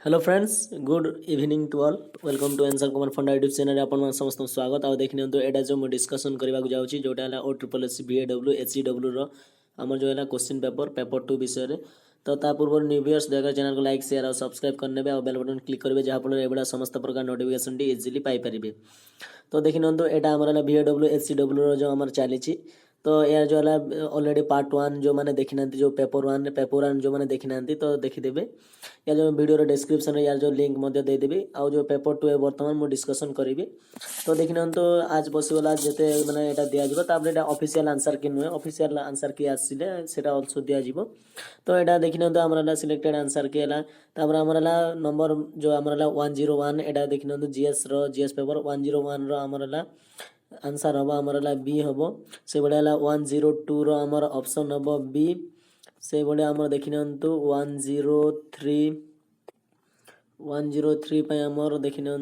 Hello friends, good evening to all. Welcome to answerkumar Funda YouTube channel आपण समस्त स्वागत। आ देखिए तो एटा जो मुझे डिस्कसन करने को जाऊँगी जोटा है OSSSC VAW HCW रो आमर जो है क्वेश्चन पेपर 2 विषय रे। तो ता पूर्व न्यूवियर्स देखा चैनल को लाइक शेयर और सब्सक्राइब करने और बेल बटन क्लिक करेंगे जहाँफल एगुड़ा समस्त प्रकार नोटिफिकेशन इजिली पाइपर। तो देखी नियंतु एटा आमर VAW HCW जो आमर चली। तो यार जो है ऑलरेडी पार्ट 1 जो मैंने देखी ना जो पेपर 1 जो मैंने देखी ना तो देखीदेवे यार जो वीडियो डिस्क्रिप्शन यार जो लिंक देदेवी आउ जो पेपर 2 बर्तमान मुझे डिस्कसन करी। तो देखी ना तो आज पॉसिबल आज जिते मैंने यहाँ दिज्व ऑफिशियल आंसर की नुहे ऑफिशियल आंसर की आसले सेटा ऑल्सो दिज्व। तो यहाँ देखी ना आमर सिलेक्टेड आंसर की है आमर नंबर जो आमर 101 यहाँ देखी ना जीएस पेपर 101 आमर आंसर हम आमर बी हम से भाया 102 आमर ऑप्शन हम बी से भाया आमर देखी ना 103 आमर देखी ना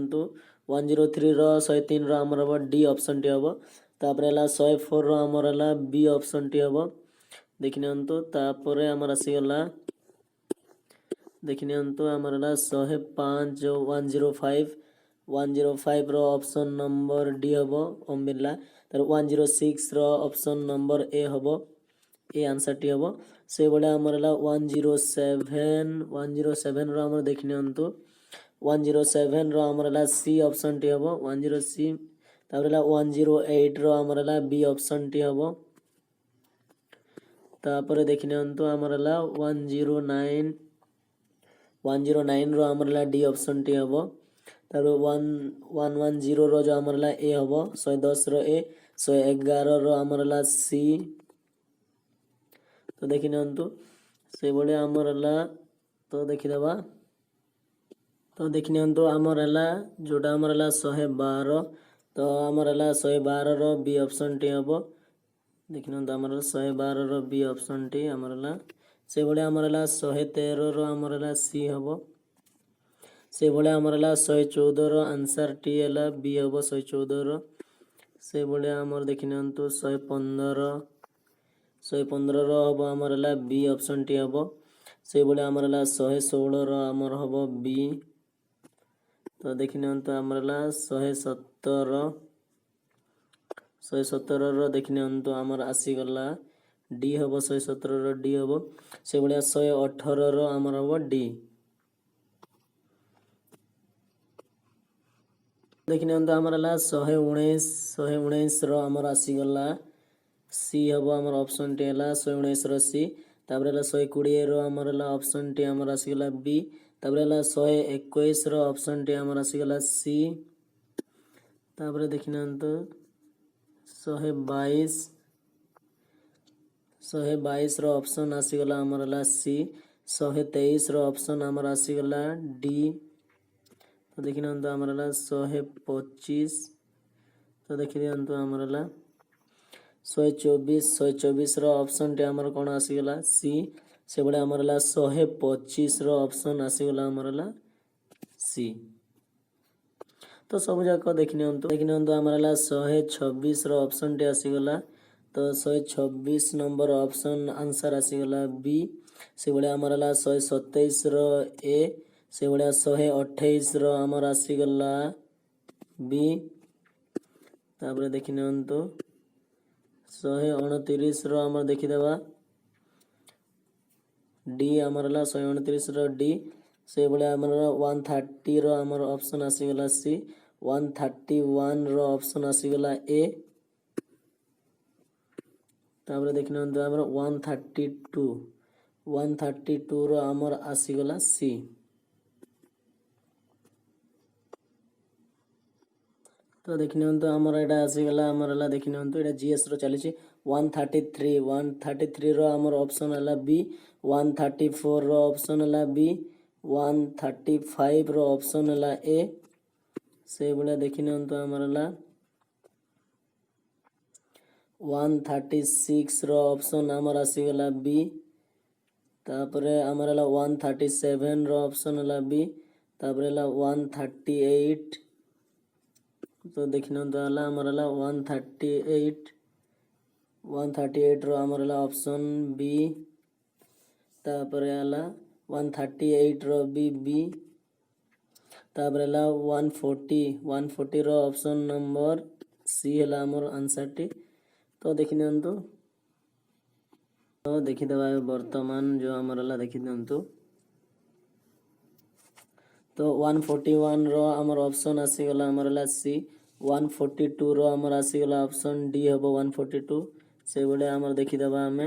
103 103 आमर हम डी ऑप्शन टी हम तापर 104 आमर बी ऑप्शन टी हम देखी ना तापर आमर आसीगला देखी ना आमर 105 जो 105 ऑप्शन नंबर डी हम ओम बिरला तर 106 ऑप्शन नंबर ए हम ए आंसर टी हम से भाया आमर 107 आमर देखी ना 107 आमर सी ऑप्शन टी हम 106 तापर 108 आमर बी ऑप्शन टी हम तापर देखी ना आमर 109 आमर डी ऑप्शन टी हम तार 110 जो आमर ए हम 110 ए 111 आमर सी। तो देखी ना से भाया आमर तो देखीदे तो देखी ना आमर जोटा आमर 112 तो आमर 112 बी ऑप्शन टी हम देखी ना आमर 112 बी ऑप्शन टी आमर से भाया आमर 113 आमर सी हम से भाया आमर 114 आंसर टी है बी हम 114 से भाया आमर देखी ना 115 हम आमर बी ऑप्शन टी हम से भाया आमर 116 आमर हम बी। तो देखी ना आमर 117 देखी ना आमर आसीगला डी हम 117 डी हम से भाया 118 आमर हम डी। देखी ना आमर 119 आमर आसीगला सी हम आमर ऑप्शन टी है 119 सी तापर 120 आमर ऑप्शन टी आमर आसीगला बी तापर 121 ऑप्शन टी आमर आसीगला सी तापर देखी ना 122 ऑप्शन आसीगला आमर सी 123 ऑप्शन आमर आसीगला डी। तो देखी ना आमर 125 तो देखी दिखाँ आमर 124 ऑप्शन टी आमर कौन आसीगला सी से भाया आमर 125 ऑप्शन आसीगला आमर सी। तो सब जाक देखी आमर 126 ऑप्शन टी आसीगला तो 126 नंबर ऑप्शन आंसर आसीगला बी से भाया आमर 127 ए से भाया 128 आमर आसीगला बी तापर देखी ना 129 आमर देखीदेवा डी आमर 129 डी से भाया आमर 130 आमर ऑप्शन आसीगला सी 131 ऑप्शन आसीगला ए तापर देखी ना आमर 132 आमर आसीगला सी। तो देखी ना आमर यहाँ आसीगला आमर देखी ना यहाँ जीएस चली 133 आमर ऑप्शन है बी 134 ऑप्शन है बी 135 ऑप्शन है ए से भाया देखी ना आमर 136 ऑप्शन आमर आसीगला बी तापर आमर 137 ऑप्शन है बी तापर 138 तो देखी ना आमर 138 आमर ऑप्शन बी तापर 138 बी तापर है 140 रो ऑप्शन नंबर सी है आमर आंसर टी। तो देखि दिंतु तो देखीदे वर्तमान जो आमर है देखि दिंतु तो 141 रो आमर ऑप्शन आसीगला आमर है सी। 142 रो आमर आसीगला ऑप्शन डी हम 142 से बड़े आमर देखीदेवा आम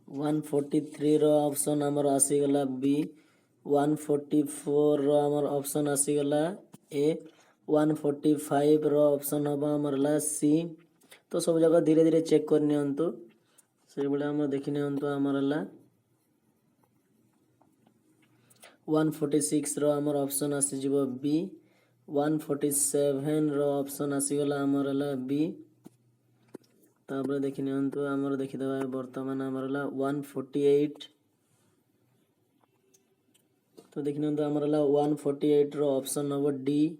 143 रो ऑप्शन आमर आसीगला बी। 144 रो आमर ऑप्शन आसीगला ए। 145 रो ऑप्शन हम आमर है सी। तो सब जगह धीरे धीरे चेक कर नियंतु से बड़े आमर देखि नियंतु आमर है 146 रो आमर ऑप्शन आसीजिव बी। 147 रो ऑप्शन आसीगला आमर है बी। तापर देखि नियंतु आमर देखीदेवा वर्तमान आमर है 148। तो देखि नियंतु आमर है 148 रो ऑप्शन हम डी।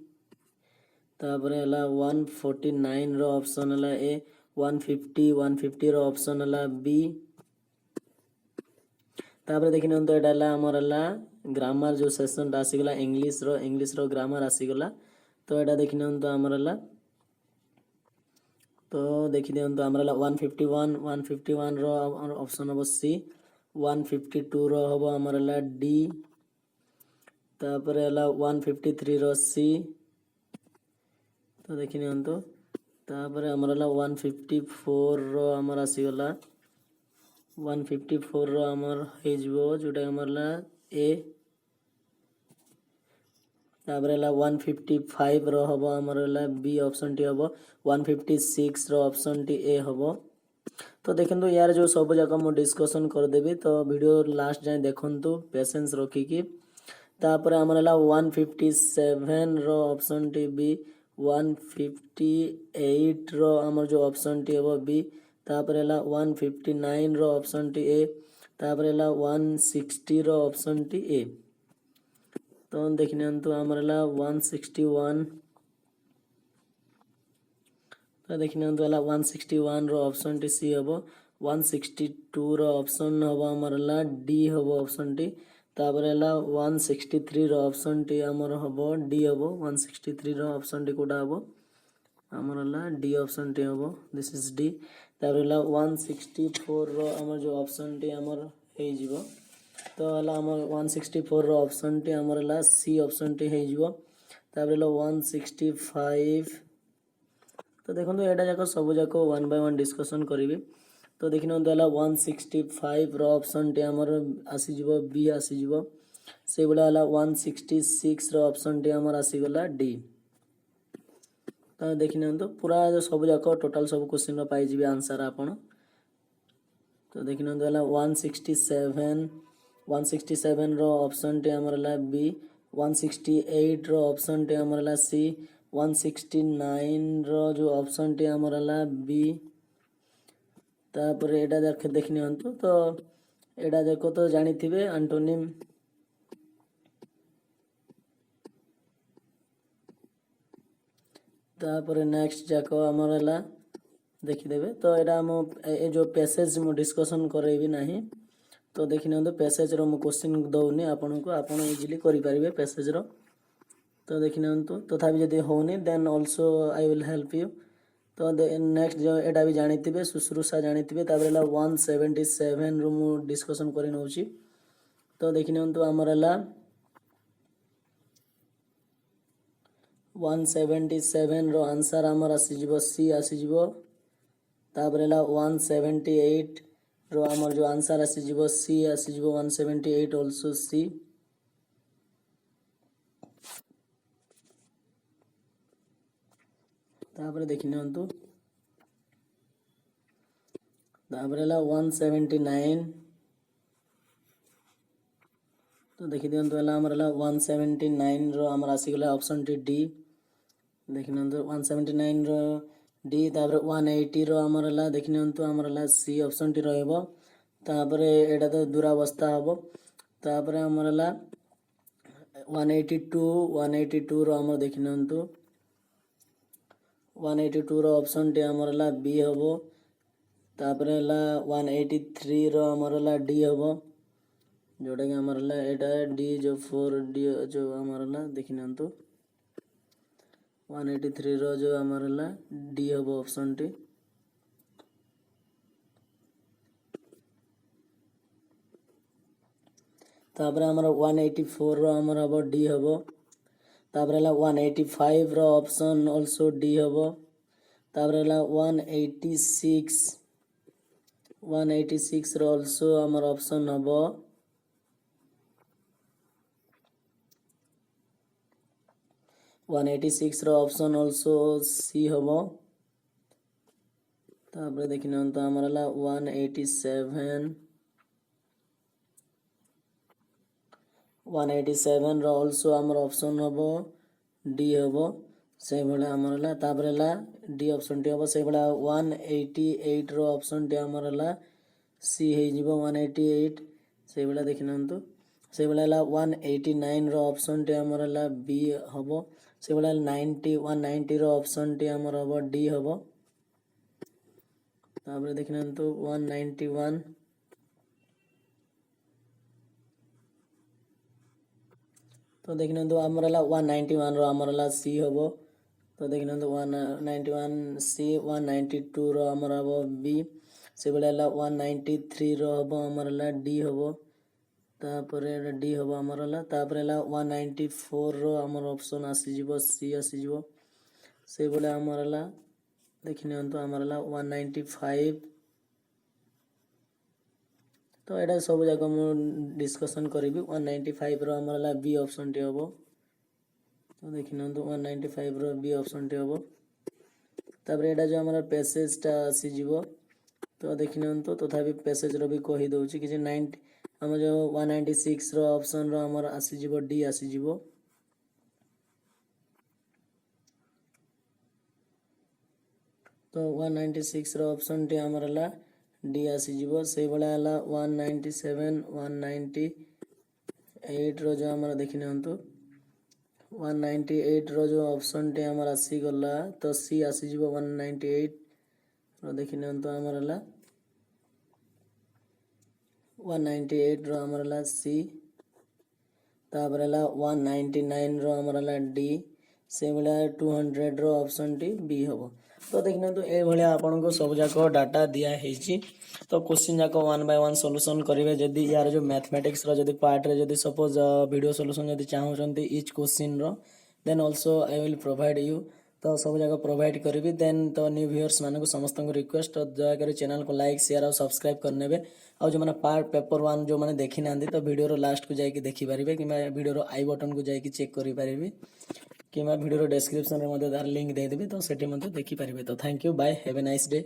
तापर है 149 रो ऑप्शन है ए। 150 रो ऑप्शन है बी। तापर देखि नियंतु एटा है आमर है ग्रामर जो सेशन आसीगला इंग्लिश रो ग्रामर आसीगला। तो एटा देखि नियंतु आमर है तो देखि दियंतु आमर है 151 रो ऑप्शन हम सी। 152 रो हम आमर है डी। तापर है 153 रो सी। तो देखि नियंतु तापर आमर है 154 रो आमर आसीगला 154 रो आमर हेजबो जोटा आमर है ए। तापर है 155 रो हम आमर है बी ऑप्शन टी हम। 156 रो ऑप्शन टी ए हम। तो देखंतु यार जो सब जगह मु डिस्कशन कर देबी तो वीडियो लास्ट जाए देखंतु पेशेंस रखिकी। तापर आमर है 157 रो ऑप्शन टी बी। 158 रो आमर जो ऑप्शन टी हम बी। तापर है 159 रो ऑप्शन टी ए। तापर है 160 रो ऑप्शन टी ए। तो देखि नियंतु आमर है 161। तो देखि नियंतु है 161 रो ऑप्शन टी सी हम। 162 रो ऑप्शन हम आमर है डी हम ऑप्शन टी। तापर है 163 रो ऑप्शन टी आमर हम डी हम। 163 रो ऑप्शन टी कोटा हम आमर है डी ऑप्शन टी हम दिस इज डी। तापर है 164 रो आमर जो ऑप्शन टी आमर हे जिवो। तो है आमर 164 रो ऑप्शन टी आमर है सी ऑप्शन टी हे जिवो। तापर है 165। तो देखो एटा जाक सब जाक 1 बाय 1 डिस्कशन करी। तो देखि नियंतु है 165 रो ऑप्शन टी आमर आसीजिवो बी आसीजिवो। से बड़ा है 166 रो ऑप्शन टी आमर आसीगला डी। तो देखि नियंतु पूरा सब जाक टोटल सब क्वेश्चन रो पाई जिवे आंसर आपण। तो देखि नियंतु है 167 रो ऑप्शन टी आमर है बी। 168 रो ऑप्शन टी आमर है सी। 169 रो जो ऑप्शन टी आमर है बी। तापर एटा देखि नियंतु तो एटा देखो तो जानी थिबे एंटोनिम। तापर नेक्स्ट जाक आमर है देखिदेवे। तो एटा हम ए जो पैसेज मु डिस्कशन करेबी नाही। तो देखि नियंतु पैसेज रो मु क्वेश्चन दउनी आपन को आपण इजीली करि परिबे पैसेज रो। तो देखि नियंतु तथापि जदि होनी then also I will help you. तो नेक्स्ट जो एटा भी जानी थिबे शुश्रूषा जानी थिबे। तापर है 177 रो मु डिस्कशन करि नउची। तो देखि नियंतु आमर है 177 रो आंसर आमर आसीजिवो सी आसीजिवो। तापर है 178 रो आमर जो आंसर आसीजिवो सी आसीजिवो 178 आल्सो सी। तापर देखि नियंतु तापर है 179। तो देखि दियंतु है आमर है 179 रो आमर आसीगला ऑप्शन टी डी। देखि नियंतु 179 रो डी। तापर 180 रो आमर है देखि नियंतु आमर है सी ऑप्शन टी रहइबो। तापर एटा तो दुरावस्था हबो। तापर आमर है 182 रो आमर देखि नियंतु 182 रो ऑप्शन टी आमर है बी हबो। तापर है 183 रो आमर है डी हबो। जोटा कि आमर हला एटा डी जो 4 डी जो आमर हला देखि नियंतु 183 रो जो आमर हला डी हबो ऑप्शन टी तापर आमर 184 रो आमर हबो डी हबो तापर हला 185 रो ऑप्शन आल्सो डी हबो तापर हला 186 रो आल्सो आमर ऑप्शन हबो 186 रो ऑप्शन आल्सो सी हबो तापर देखिन तो आमर हला 187 रो आल्सो आमर ऑप्शन हबो डी हबो से भले आमर हला तापर हला डी ऑप्शन टी हबो से भले 188 रो ऑप्शन टी आमर हला सी हे जिवो 188 से भले देखिन तो से भले हला 189 रो ऑप्शन टी आमर हला बी हबो से भले 190 रो ऑप्शन टी आमर हबो डी हबो तापर देखिन तो 191 तो देखिन तो आमर हला 191 रो आमर हला सी हबो तो देखिन तो 191 सी 192 रो आमर हबो बी से भले हला 193 रो हबो आमर हला डी हबो तापर डी हबो आमर हला तापर हला 194 रो आमर ऑप्शन आसी जिवो सी आसी जिवो से भले आमर हला देखिन तो आमर हला 195 तो एटा सब जाक मु डिस्कशन करिबी 195 रो आमर हला बी ऑप्शन टी हबो तो देखिन तो 195 रो बी ऑप्शन टी हबो तापर एटा जो आमर पैसेज टा आसी जिवो तो देखिन तो तथापि पैसेज रो भी कहि दउची कि जे 90 हम जो 196 रो ऑप्शन रो आमर आसी जिवो डी आसी जिवो तो 196 रो ऑप्शन टी आमर हला डी आसी जिवो से भले हला 197 198 रो जो आमर देखिन तो 198 रो जो ऑप्शन टी आमर आसी गला तो सी आसी जिवो 198 रो देखिन तो आमर हला 198 रो आमर हला सी तापर हला 199 रो आमर हला डी से भले 200 रो ऑप्शन टी बी हबो तो देखिन तो ए भले आपन को सब जाक डाटा दिया हेची तो क्वेश्चन जाक 1 बाय 1 सॉल्यूशन करिवे जदी यार जो मैथमेटिक्स रो जदी पार्ट रे जदी सपोज वीडियो सॉल्यूशन जदी चाहौ छंती ईच क्वेश्चन रो then also I will provide you तो सब जाक प्रोवाइड करिवि देन तो न्यू व्यूअर्स मानको समस्त को रिक्वेस्ट दया करी चैनल को लाइक शेयर और सब्सक्राइब करनेबे आ जो माने पार्ट पेपर 1 जो माने देखि नांदी तो वीडियो रो लास्ट को जाई कि देखि परिबे कि वीडियो रो आई बटन को जाई कि चेक करि परिबे कि वीडियो रो डिस्क्रिप्शन रे मध्ये तार लिंक दे देबी तो सेठी मध्ये देखि परिबे तो thank you bye have a nice day.